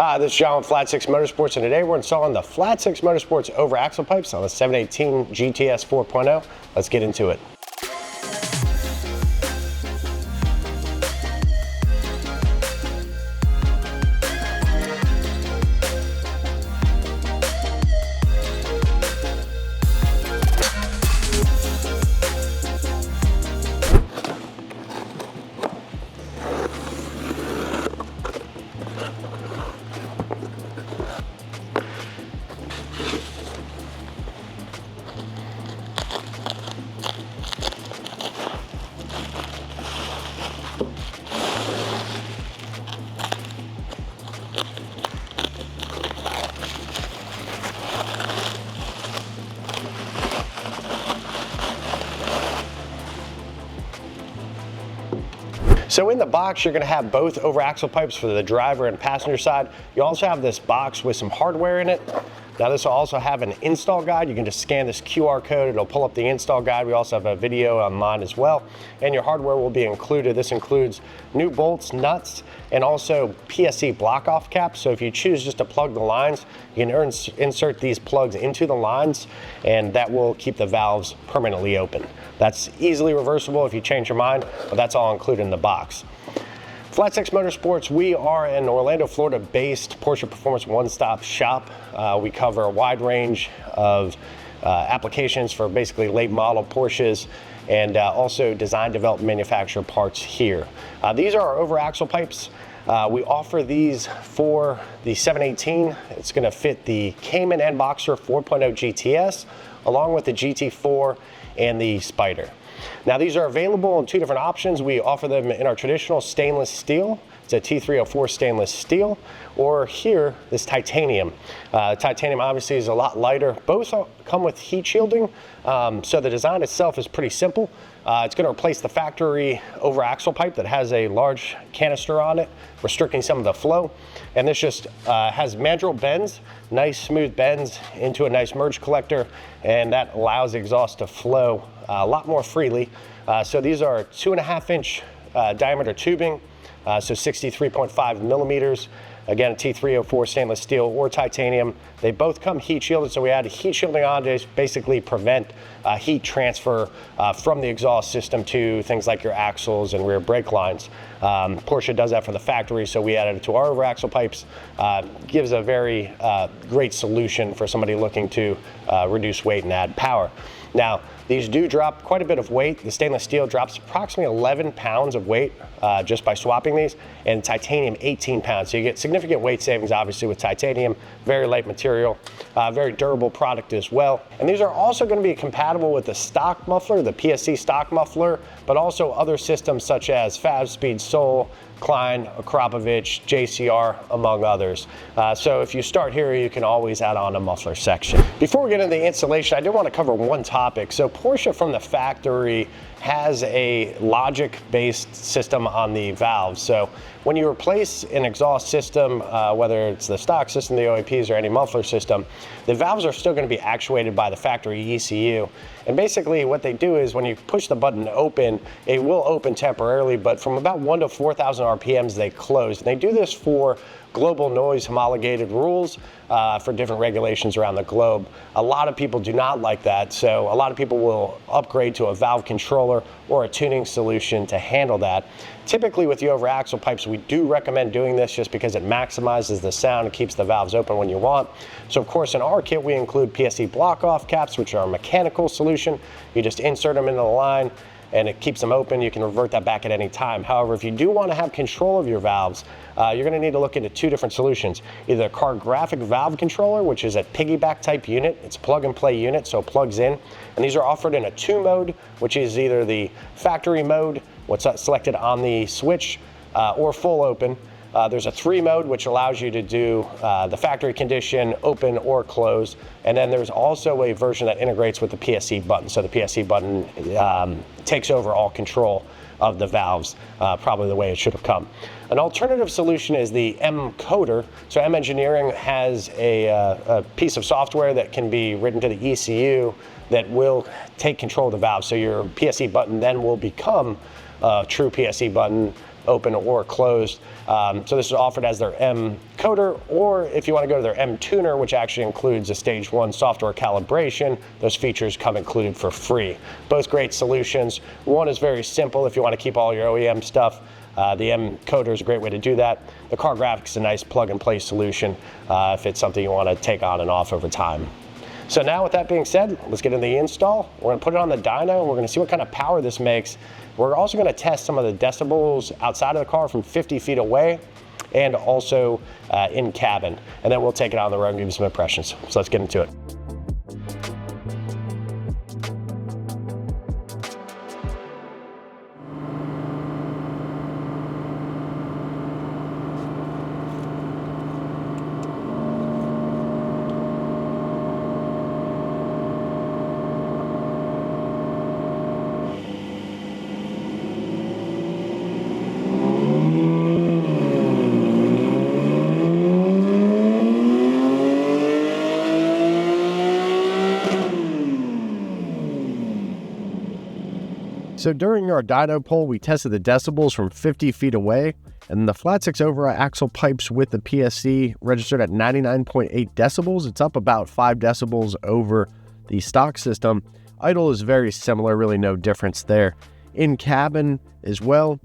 Hi, this is John with Flat 6 Motorsports, and today we're installing the Flat 6 Motorsports Over Axle Pipes on the 718 GTS 4.0. Let's get into it. So in the box, you're going to have both over axle pipes for the driver and passenger side. You also have this box with some hardware in it. Now this will also have an install guide. You can just scan this QR code. It'll pull up the install guide. We also have a video online as well. And your hardware will be included. This includes new bolts, nuts, and also PSE block-off caps. So if you choose just to plug the lines, you can insert these plugs into the lines, and that will keep the valves permanently open. That's easily reversible if you change your mind, but that's all included in the box. Flat 6 Motorsports, we are an Orlando, Florida-based Porsche Performance one-stop shop. We cover a wide range of applications for basically late model Porsches, and also design, develop, manufacture parts here. These are our over axle pipes. We offer these for the 718. It's going to fit the Cayman and Boxster 4.0 GTS, along with the GT4 and the Spyder. Now these are available in two different options. We offer them in our traditional stainless steel. It's a T304 stainless steel, or here, this titanium. Titanium obviously is a lot lighter. Both come with heat shielding, so the design itself is pretty simple. It's going to replace the factory over axle pipe that has a large canister on it, restricting some of the flow. And this just has mandrel bends, nice smooth bends into a nice merge collector, and that allows the exhaust to flow a lot more freely. So these are 2.5-inch diameter tubing, so 63.5 millimeters. Again, a T304 stainless steel or titanium. They both come heat shielded, so we add heat shielding on to basically prevent heat transfer from the exhaust system to things like your axles and rear brake lines. Porsche does that for the factory, so we added it to our over axle pipes. Gives a very great solution for somebody looking to reduce weight and add power. Now, these do drop quite a bit of weight. The stainless steel drops approximately 11 pounds of weight just by swapping these, and titanium 18 pounds. So you get significant weight savings, obviously, with titanium. Very light material, very durable product as well. And these are also going to be compatible with the stock muffler, the PSE stock muffler, but also other systems such as Fab-Speed, Sol, Klein, Akrapovic, JCR, among others. So if you start here, you can always add on a muffler section. Before we get into the installation, I do want to cover one topic. So Porsche from the factory has a logic-based system on the valves. So when you replace an exhaust system, whether it's the stock system, the OAPs, or any muffler system, the valves are still going to be actuated by the factory ECU. And basically what they do is when you push the button open, it will open temporarily, but from about 1 to 4,000 RPMs, they close. And they do this for global noise homologated rules for different regulations around the globe. A lot of people do not like that, so a lot of people will upgrade to a valve controller or a tuning solution to handle that. Typically with the over axle pipes, we do recommend doing this just because it maximizes the sound and keeps the valves open when you want. So of course in our kit we include PSE block-off caps, which are a mechanical solution. You just insert them into the line and it keeps them open. You can revert that back at any time. However, if you do want to have control of your valves, you're going to need to look into two different solutions. Either a car graphic valve controller, which is a piggyback type unit. It's a plug and play unit, so it plugs in. And these are offered in a 2 mode, which is either the factory mode, what's selected on the switch, or full open. There's a 3 mode, which allows you to do the factory condition, open or closed. And then there's also a version that integrates with the PSE button. So the PSE button takes over all control of the valves, probably the way it should have come. An alternative solution is the M Coder. So M Engineering has a piece of software that can be written to the ECU that will take control of the valve. So your PSE button then will become a true PSE button open or closed. So this is offered as their M coder, or if you want to go to their M tuner, which actually includes a stage 1 software calibration, those features come included for free. Both great solutions. One is very simple if you want to keep all your OEM stuff. The M coder is a great way to do that. The car graphics is a nice plug and play solution if it's something you want to take on and off over time. So now with that being said, let's get into the install. We're gonna put it on the dyno. We're gonna see what kind of power this makes. We're also gonna test some of the decibels outside of the car from 50 feet away and also in cabin. And then we'll take it out on the road and give you some impressions. So let's get into it. So during our dyno poll, we tested the decibels from 50 feet away, and the flat 6 over axle pipes with the PSE registered at 99.8 decibels. It's up about 5 decibels over the stock system. Idle is very similar, really no difference there. In cabin as well,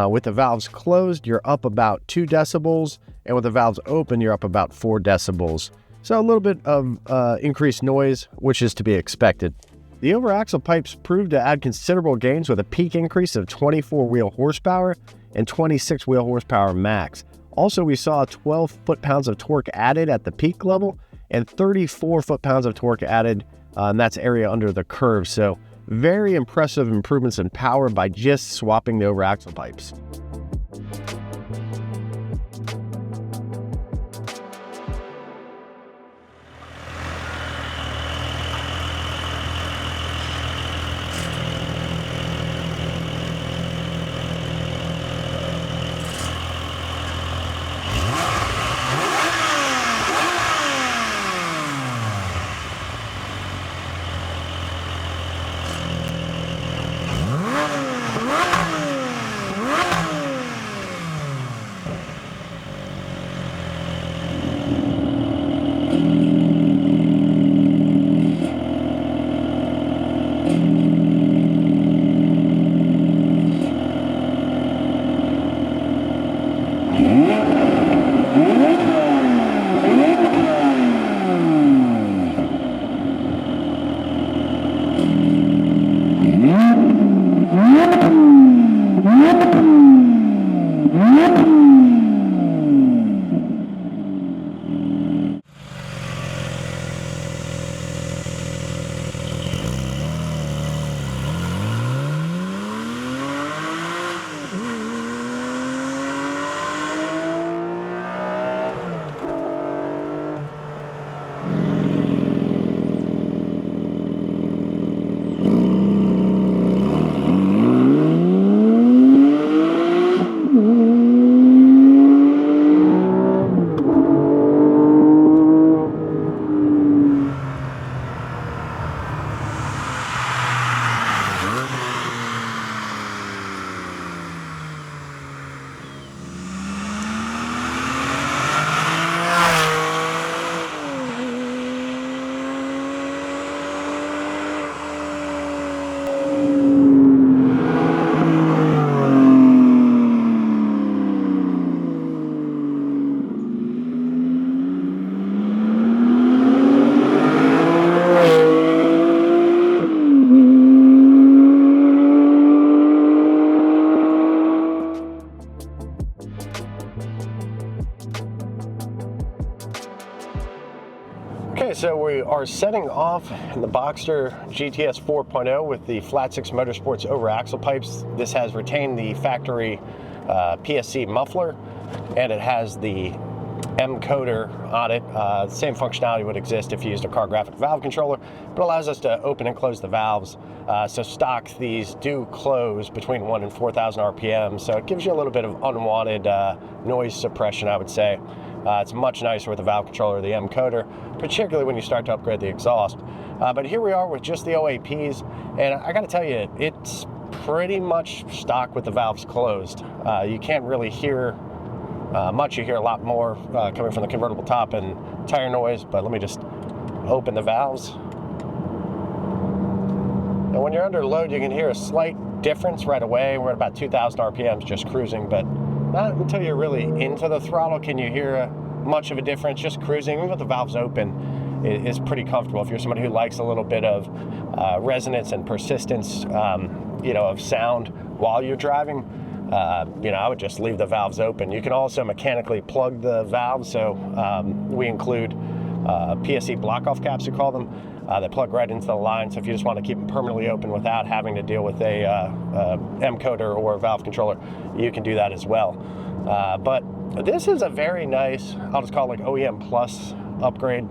with the valves closed, you're up about 2 decibels, and with the valves open, you're up about 4 decibels. So a little bit of increased noise, which is to be expected. The over axle pipes proved to add considerable gains with a peak increase of 24 wheel horsepower and 26 wheel horsepower max. Also, we saw 12 foot-pounds of torque added at the peak level and 34 foot-pounds of torque added, and that's area under the curve. So very impressive improvements in power by just swapping the over axle pipes. Okay, so we are setting off in the Boxster GTS 4.0 with the flat 6 Motorsports Over Axle Pipes. This has retained the factory PSE Muffler, and it has the M coder on it. The same functionality would exist if you used a car graphic valve controller, but allows us to open and close the valves. So stock, these do close between 1 and 4,000 RPM, so it gives you a little bit of unwanted noise suppression, I would say. It's much nicer with the valve controller or the M coder, particularly when you start to upgrade the exhaust. But here we are with just the OAPs, and I gotta tell you, it's pretty much stock with the valves closed. You can't really hear much. You hear a lot more coming from the convertible top and tire noise, but let me just open the valves. And when you're under load, you can hear a slight difference right away. We're at about 2,000 RPMs just cruising, but not until you're really into the throttle can you hear much of a difference. Just cruising, even with the valves open, is pretty comfortable. If you're somebody who likes a little bit of resonance and persistence, you know, of sound while you're driving, you know, I would just leave the valves open. You can also mechanically plug the valves, so we include PSE block-off caps, we call them. They plug right into the line, so if you just want to keep them permanently open without having to deal with a M-coder or a valve controller, you can do that as well. But this is a very nice, I'll just call it like OEM Plus upgrade.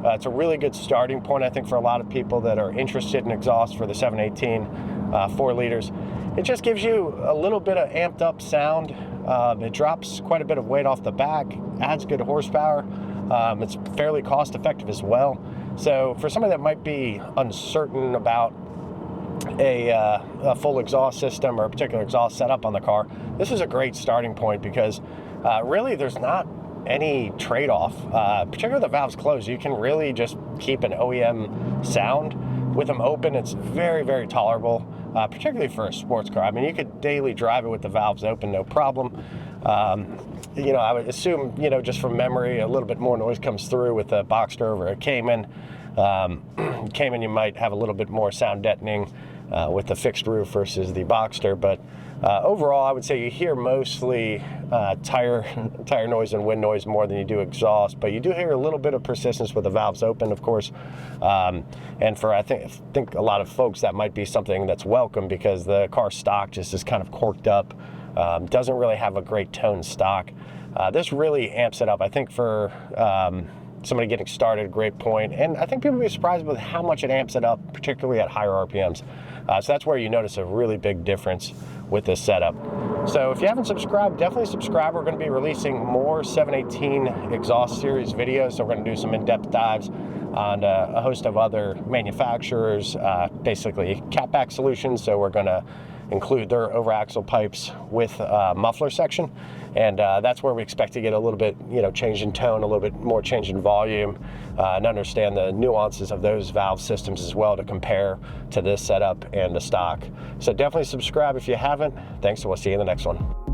It's a really good starting point, I think, for a lot of people that are interested in exhaust for the 718 4 liters. It just gives you a little bit of amped up sound. It drops quite a bit of weight off the back, adds good horsepower. It's fairly cost effective as well. So for somebody that might be uncertain about a full exhaust system or a particular exhaust setup on the car, this is a great starting point because really there's not any trade-off. Particularly the valves closed, you can really just keep an OEM sound. With them open, it's very, very tolerable, particularly for a sports car. I mean, you could daily drive it with the valves open, no problem. You know, I would assume, you know, just from memory, a little bit more noise comes through with the Boxster over a Cayman. Cayman, you might have a little bit more sound deadening with the fixed roof versus the Boxster, but overall, I would say you hear mostly tire noise and wind noise more than you do exhaust, but you do hear a little bit of persistence with the valves open, of course. And for I think a lot of folks, that might be something that's welcome because the car stock just is kind of corked up. Doesn't really have a great tone stock. This really amps it up. I think for somebody getting started, great point. And I think people will be surprised with how much it amps it up, particularly at higher RPMs. So that's where you notice a really big difference with this setup. So if you haven't subscribed, definitely subscribe. We're going to be releasing more 718 exhaust series videos. So we're going to do some in-depth dives on a host of other manufacturers, basically catback solutions. So we're going to include their over axle pipes with muffler section, and that's where we expect to get a little bit, you know, change in tone, a little bit more change in volume, and understand the nuances of those valve systems as well to compare to this setup and the stock. So definitely subscribe if you haven't. Thanks, and we'll see you in the next one.